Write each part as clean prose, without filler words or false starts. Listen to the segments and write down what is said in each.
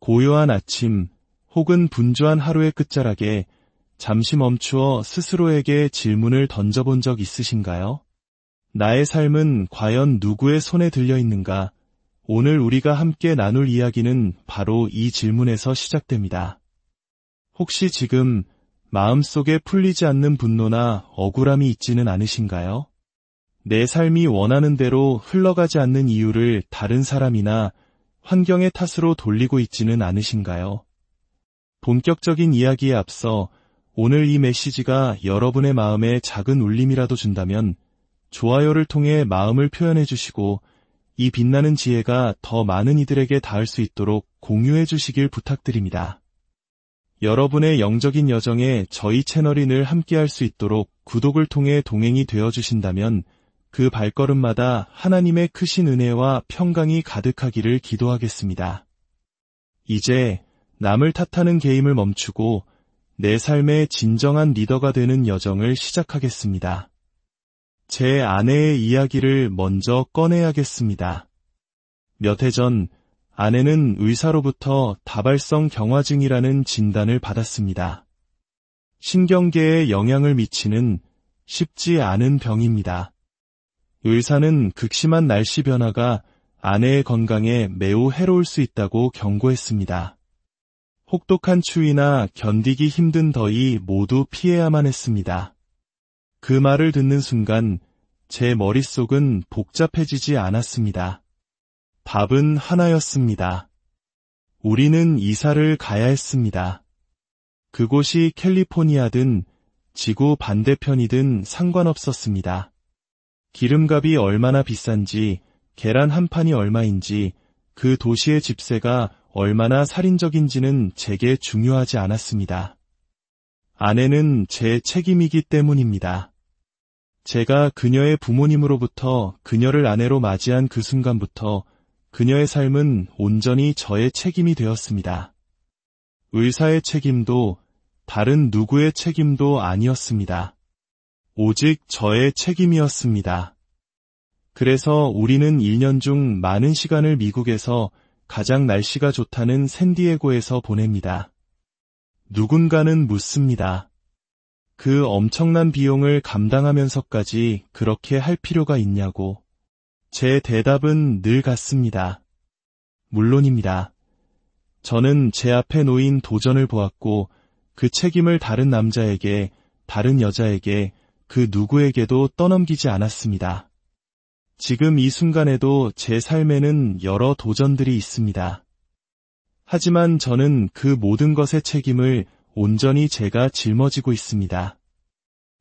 고요한 아침 혹은 분주한 하루의 끝자락에 잠시 멈추어 스스로에게 질문을 던져본 적 있으신가요? 나의 삶은 과연 누구의 손에 들려 있는가? 오늘 우리가 함께 나눌 이야기는 바로 이 질문에서 시작됩니다. 혹시 지금 마음속에 풀리지 않는 분노나 억울함이 있지는 않으신가요? 내 삶이 원하는 대로 흘러가지 않는 이유를 다른 사람이나 환경의 탓으로 돌리고 있지는 않으신가요? 본격적인 이야기에 앞서 오늘 이 메시지가 여러분의 마음에 작은 울림이라도 준다면 좋아요를 통해 마음을 표현해 주시고 이 빛나는 지혜가 더 많은 이들에게 닿을 수 있도록 공유해 주시길 부탁드립니다. 여러분의 영적인 여정에 저희 채널이 늘 함께할 수 있도록 구독을 통해 동행이 되어 주신다면 그 발걸음마다 하나님의 크신 은혜와 평강이 가득하기를 기도하겠습니다. 이제 남을 탓하는 게임을 멈추고 내 삶의 진정한 리더가 되는 여정을 시작하겠습니다. 제 아내의 이야기를 먼저 꺼내야겠습니다. 몇 해 전 아내는 의사로부터 다발성 경화증이라는 진단을 받았습니다. 신경계에 영향을 미치는 쉽지 않은 병입니다. 의사는 극심한 날씨 변화가 아내의 건강에 매우 해로울 수 있다고 경고했습니다. 혹독한 추위나 견디기 힘든 더위 모두 피해야만 했습니다. 그 말을 듣는 순간 제 머릿속은 복잡해지지 않았습니다. 답은 하나였습니다. 우리는 이사를 가야 했습니다. 그곳이 캘리포니아든 지구 반대편이든 상관없었습니다. 기름값이 얼마나 비싼지, 계란 한 판이 얼마인지, 그 도시의 집세가 얼마나 살인적인지는 제게 중요하지 않았습니다. 아내는 제 책임이기 때문입니다. 제가 그녀의 부모님으로부터 그녀를 아내로 맞이한 그 순간부터 그녀의 삶은 온전히 저의 책임이 되었습니다. 의사의 책임도 다른 누구의 책임도 아니었습니다. 오직 저의 책임이었습니다. 그래서 우리는 1년 중 많은 시간을 미국에서 가장 날씨가 좋다는 샌디에고에서 보냅니다. 누군가는 묻습니다. 그 엄청난 비용을 감당하면서까지 그렇게 할 필요가 있냐고. 제 대답은 늘 같습니다. 물론입니다. 저는 제 앞에 놓인 도전을 보았고 그 책임을 다른 남자에게, 다른 여자에게, 그 누구에게도 떠넘기지 않았습니다. 지금 이 순간에도 제 삶에는 여러 도전들이 있습니다. 하지만 저는 그 모든 것의 책임을 온전히 제가 짊어지고 있습니다.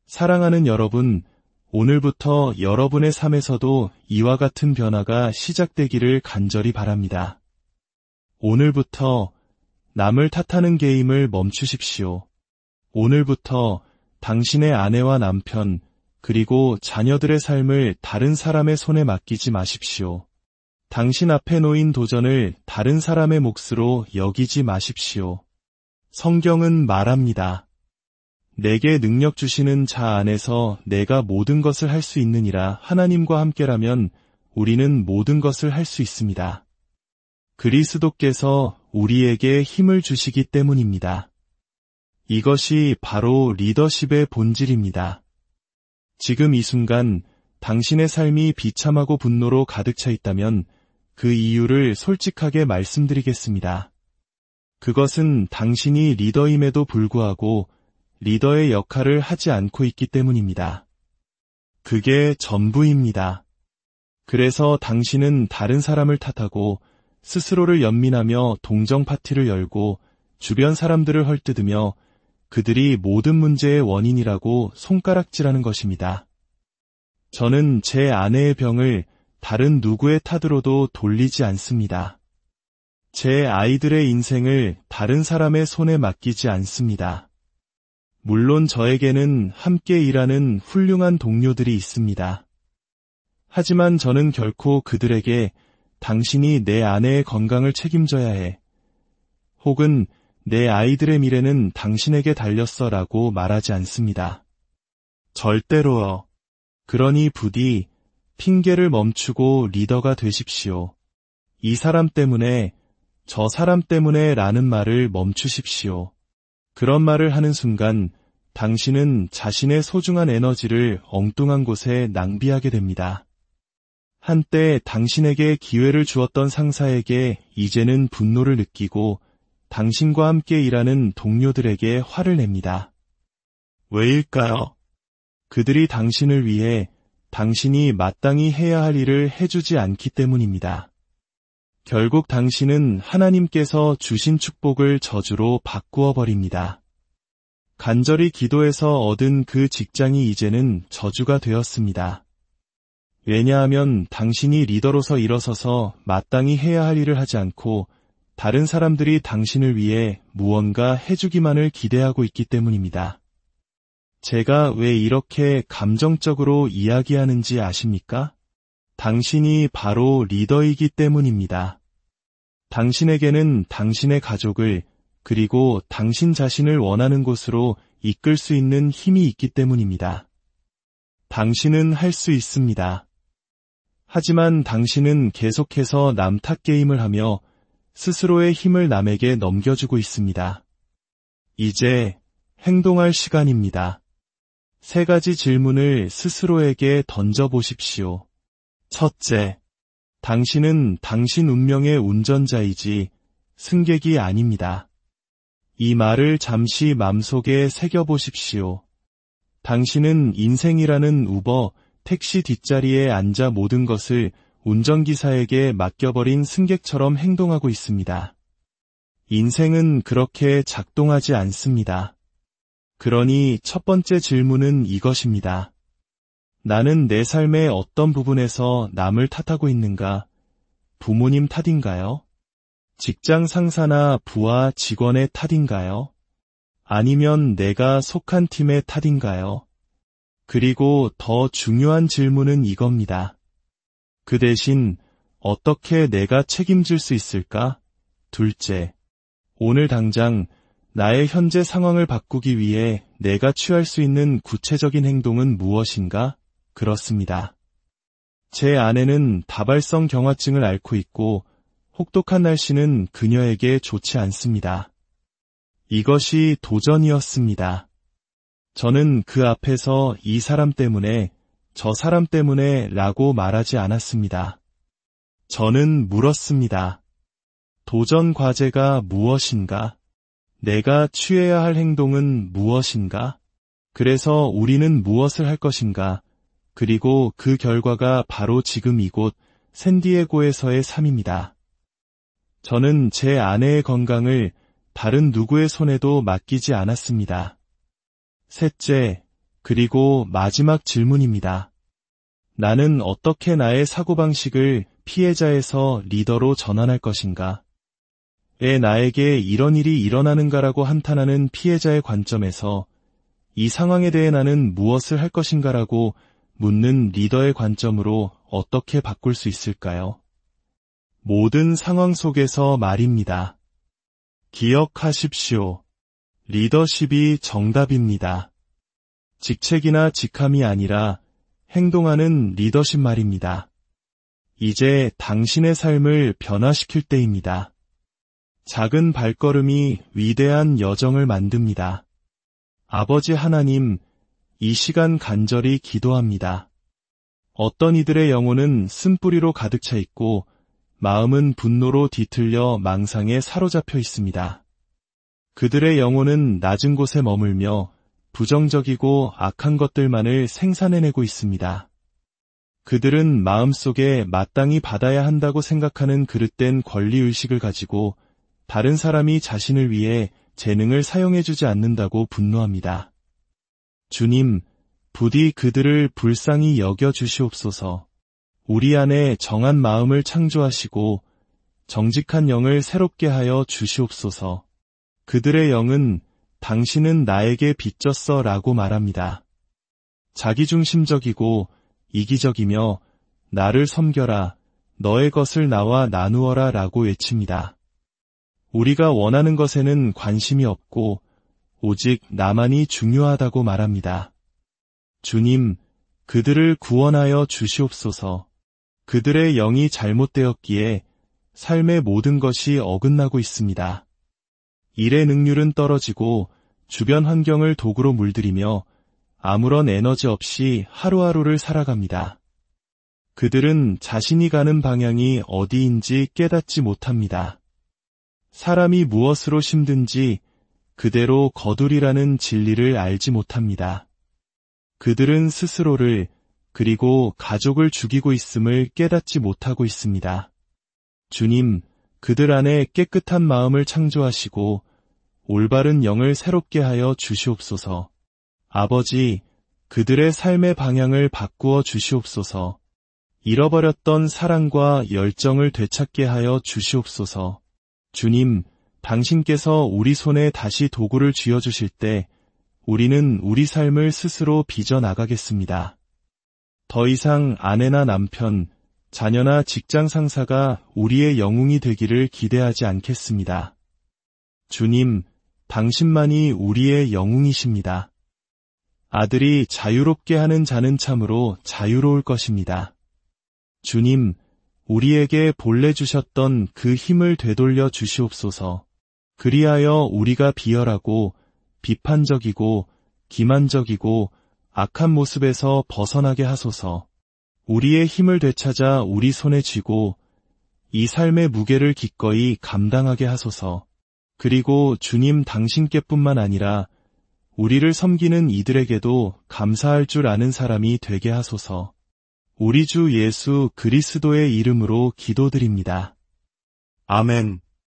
사랑하는 여러분, 오늘부터 여러분의 삶에서도 이와 같은 변화가 시작되기를 간절히 바랍니다. 오늘부터 남을 탓하는 게임을 멈추십시오. 오늘부터 당신의 아내와 남편, 그리고 자녀들의 삶을 다른 사람의 손에 맡기지 마십시오. 당신 앞에 놓인 도전을 다른 사람의 몫으로 여기지 마십시오. 성경은 말합니다. 내게 능력 주시는 자 안에서 내가 모든 것을 할 수 있느니라. 하나님과 함께라면 우리는 모든 것을 할 수 있습니다. 그리스도께서 우리에게 힘을 주시기 때문입니다. 이것이 바로 리더십의 본질입니다. 지금 이 순간 당신의 삶이 비참하고 분노로 가득 차 있다면 그 이유를 솔직하게 말씀드리겠습니다. 그것은 당신이 리더임에도 불구하고 리더의 역할을 하지 않고 있기 때문입니다. 그게 전부입니다. 그래서 당신은 다른 사람을 탓하고 스스로를 연민하며 동정 파티를 열고 주변 사람들을 헐뜯으며 그들이 모든 문제의 원인이라고 손가락질하는 것입니다. 저는 제 아내의 병을 다른 누구의 탓으로도 돌리지 않습니다. 제 아이들의 인생을 다른 사람의 손에 맡기지 않습니다. 물론 저에게는 함께 일하는 훌륭한 동료들이 있습니다. 하지만 저는 결코 그들에게 당신이 내 아내의 건강을 책임져야 해, 혹은 내 아이들의 미래는 당신에게 달렸어 라고 말하지 않습니다. 절대로요. 그러니 부디 핑계를 멈추고 리더가 되십시오. 이 사람 때문에, 저 사람 때문에 라는 말을 멈추십시오. 그런 말을 하는 순간 당신은 자신의 소중한 에너지를 엉뚱한 곳에 낭비하게 됩니다. 한때 당신에게 기회를 주었던 상사에게 이제는 분노를 느끼고 당신과 함께 일하는 동료들에게 화를 냅니다. 왜일까요? 그들이 당신을 위해 당신이 마땅히 해야 할 일을 해주지 않기 때문입니다. 결국 당신은 하나님께서 주신 축복을 저주로 바꾸어 버립니다. 간절히 기도해서 얻은 그 직장이 이제는 저주가 되었습니다. 왜냐하면 당신이 리더로서 일어서서 마땅히 해야 할 일을 하지 않고 다른 사람들이 당신을 위해 무언가 해주기만을 기대하고 있기 때문입니다. 제가 왜 이렇게 감정적으로 이야기하는지 아십니까? 당신이 바로 리더이기 때문입니다. 당신에게는 당신의 가족을 그리고 당신 자신을 원하는 곳으로 이끌 수 있는 힘이 있기 때문입니다. 당신은 할 수 있습니다. 하지만 당신은 계속해서 남 탓 게임을 하며 스스로의 힘을 남에게 넘겨주고 있습니다. 이제 행동할 시간입니다. 3가지 질문을 스스로에게 던져보십시오. 첫째, 당신은 당신 운명의 운전자이지 승객이 아닙니다. 이 말을 잠시 맘속에 새겨보십시오. 당신은 인생이라는 우버, 택시 뒷자리에 앉아 모든 것을 운전기사에게 맡겨버린 승객처럼 행동하고 있습니다. 인생은 그렇게 작동하지 않습니다. 그러니 첫 번째 질문은 이것입니다. 나는 내 삶의 어떤 부분에서 남을 탓하고 있는가? 부모님 탓인가요? 직장 상사나 부하 직원의 탓인가요? 아니면 내가 속한 팀의 탓인가요? 그리고 더 중요한 질문은 이겁니다. 그 대신 어떻게 내가 책임질 수 있을까? 둘째, 오늘 당장 나의 현재 상황을 바꾸기 위해 내가 취할 수 있는 구체적인 행동은 무엇인가? 그렇습니다. 제 아내는 다발성 경화증을 앓고 있고 혹독한 날씨는 그녀에게 좋지 않습니다. 이것이 도전이었습니다. 저는 그 앞에서 이 사람 때문에, 저 사람 때문에 라고 말하지 않았습니다. 저는 물었습니다. 도전 과제가 무엇인가? 내가 취해야 할 행동은 무엇인가? 그래서 우리는 무엇을 할 것인가? 그리고 그 결과가 바로 지금 이곳 샌디에고에서의 삶입니다. 저는 제 아내의 건강을 다른 누구의 손에도 맡기지 않았습니다. 셋째, 그리고 마지막 질문입니다. 나는 어떻게 나의 사고방식을 피해자에서 리더로 전환할 것인가? 왜 나에게 이런 일이 일어나는가라고 한탄하는 피해자의 관점에서 이 상황에 대해 나는 무엇을 할 것인가라고 묻는 리더의 관점으로 어떻게 바꿀 수 있을까요? 모든 상황 속에서 말입니다. 기억하십시오. 리더십이 정답입니다. 직책이나 직함이 아니라 행동하는 리더십 말입니다. 이제 당신의 삶을 변화시킬 때입니다. 작은 발걸음이 위대한 여정을 만듭니다. 아버지 하나님, 이 시간 간절히 기도합니다. 어떤 이들의 영혼은 쓴뿌리로 가득 차 있고 마음은 분노로 뒤틀려 망상에 사로잡혀 있습니다. 그들의 영혼은 낮은 곳에 머물며 부정적이고 악한 것들만을 생산해내고 있습니다. 그들은 마음속에 마땅히 받아야 한다고 생각하는 그릇된 권리의식을 가지고 다른 사람이 자신을 위해 재능을 사용해주지 않는다고 분노합니다. 주님, 부디 그들을 불쌍히 여겨 주시옵소서. 우리 안에 정한 마음을 창조하시고 정직한 영을 새롭게 하여 주시옵소서. 그들의 영은 당신은 나에게 빚졌어 라고 말합니다. 자기중심적이고 이기적이며 나를 섬겨라, 너의 것을 나와 나누어라 라고 외칩니다. 우리가 원하는 것에는 관심이 없고 오직 나만이 중요하다고 말합니다. 주님, 그들을 구원하여 주시옵소서. 그들의 영이 잘못되었기에 삶의 모든 것이 어긋나고 있습니다. 일의 능률은 떨어지고 주변 환경을 도구로 물들이며 아무런 에너지 없이 하루하루를 살아갑니다. 그들은 자신이 가는 방향이 어디인지 깨닫지 못합니다. 사람이 무엇으로 힘든지 그대로 거두리라는 진리를 알지 못합니다. 그들은 스스로를 그리고 가족을 죽이고 있음을 깨닫지 못하고 있습니다. 주님, 그들 안에 깨끗한 마음을 창조하시고 올바른 영을 새롭게 하여 주시옵소서. 아버지, 그들의 삶의 방향을 바꾸어 주시옵소서. 잃어버렸던 사랑과 열정을 되찾게 하여 주시옵소서. 주님, 당신께서 우리 손에 다시 도구를 쥐어주실 때 우리는 우리 삶을 스스로 빚어나가겠습니다. 더 이상 아내나 남편, 자녀나 직장 상사가 우리의 영웅이 되기를 기대하지 않겠습니다. 주님, 당신만이 우리의 영웅이십니다. 아들이 자유롭게 하는 자는 참으로 자유로울 것입니다. 주님, 우리에게 본래 주셨던 그 힘을 되돌려 주시옵소서. 그리하여 우리가 비열하고 비판적이고 기만적이고 악한 모습에서 벗어나게 하소서. 우리의 힘을 되찾아 우리 손에 쥐고 이 삶의 무게를 기꺼이 감당하게 하소서. 그리고 주님 당신께뿐만 아니라 우리를 섬기는 이들에게도 감사할 줄 아는 사람이 되게 하소서. 우리 주 예수 그리스도의 이름으로 기도드립니다. 아멘.